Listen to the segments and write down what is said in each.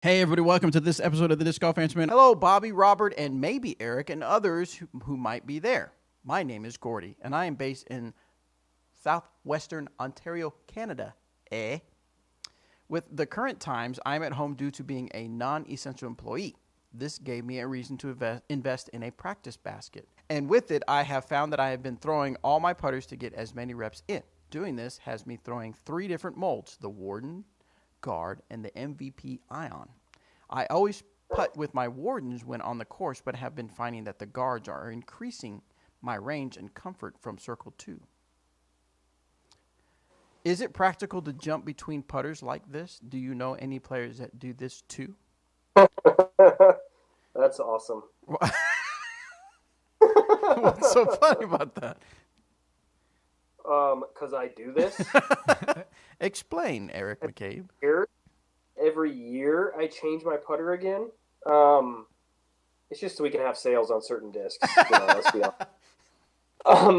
Hey everybody, welcome to this episode of the Disc Golf Answerman. Hello, Bobby, Robert, and maybe Eric and others who might be there. My name is Gordy, and I am based in southwestern Ontario, Canada. With the current times, I'm at home due to being a non-essential employee. This gave me a reason to invest in a practice basket. And with it, I have found that I have been throwing all my putters to get as many reps in. Doing this has me throwing 3 different molds: the Warden, Guard, and the MVP Ion. I always putt with my Wardens when on the course, but have been finding that the Guards are increasing my range and comfort from Circle 2. Is it practical to jump between putters like this? Do you know any players that do this too? That's awesome. What's so funny about that? Because I do this. Explain, Eric McCabe. Every year I change my putter again. It's just so we can have sales on certain discs. Let's be honest.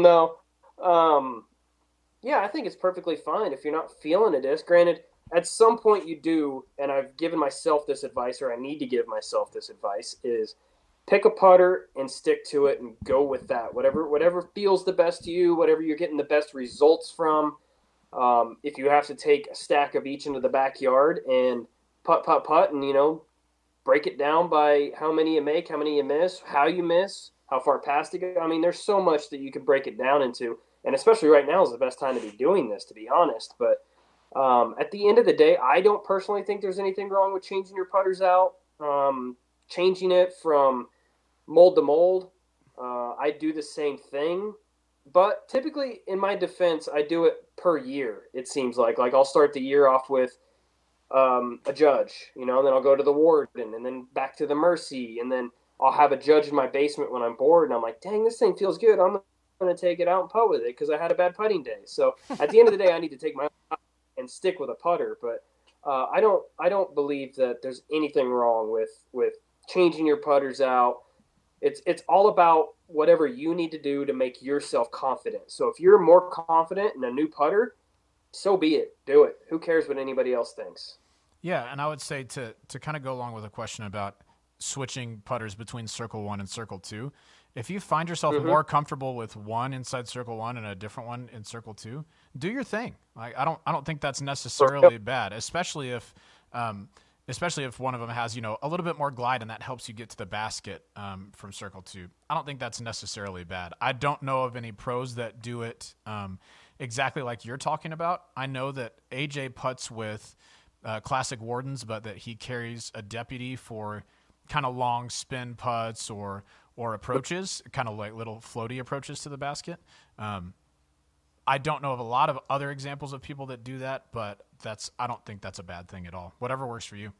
No. Yeah, I think it's perfectly fine if you're not feeling a disc. Granted, at some point you do, and I've given myself this advice, or I need to give myself this advice, is pick a putter and stick to it and go with that. Whatever feels the best to you, whatever you're getting the best results from. If you have to take a stack of each into the backyard and putt, and, break it down by how many you make, how many you miss, how you miss, how far past it go. I mean, there's so much that you can break it down into. And especially right now is the best time to be doing this, to be honest. But at the end of the day, I don't personally think there's anything wrong with changing your putters out, changing it from mold to mold. I do the same thing. But typically, in my defense, I do it per year, it seems like. Like, I'll start the year off with a Judge, and then I'll go to the Warden, and then back to the Mercy, and then I'll have a Judge in my basement when I'm bored, and I'm like, dang, this thing feels good. I'm going to take it out and putt with it because I had a bad putting day. So at the end of the day, I need to take my and stick with a putter. But I don't believe that there's anything wrong with changing your putters out. It's all about whatever you need to do to make yourself confident. So if you're more confident in a new putter, so be it. Do it. Who cares what anybody else thinks? Yeah, and I would say to kind of go along with a question about switching putters between Circle 1 and Circle 2, if you find yourself more comfortable with one inside Circle 1 and a different one in Circle 2, do your thing. Like, I don't think that's necessarily bad, especially if one of them has, a little bit more glide and that helps you get to the basket from Circle 2. I don't think that's necessarily bad. I don't know of any pros that do it exactly like you're talking about. I know that AJ putts with classic Wardens, but that he carries a Deputy for kind of long spin putts or approaches, kind of like little floaty approaches to the basket. I don't know of a lot of other examples of people that do that, but I don't think that's a bad thing at all. Whatever works for you.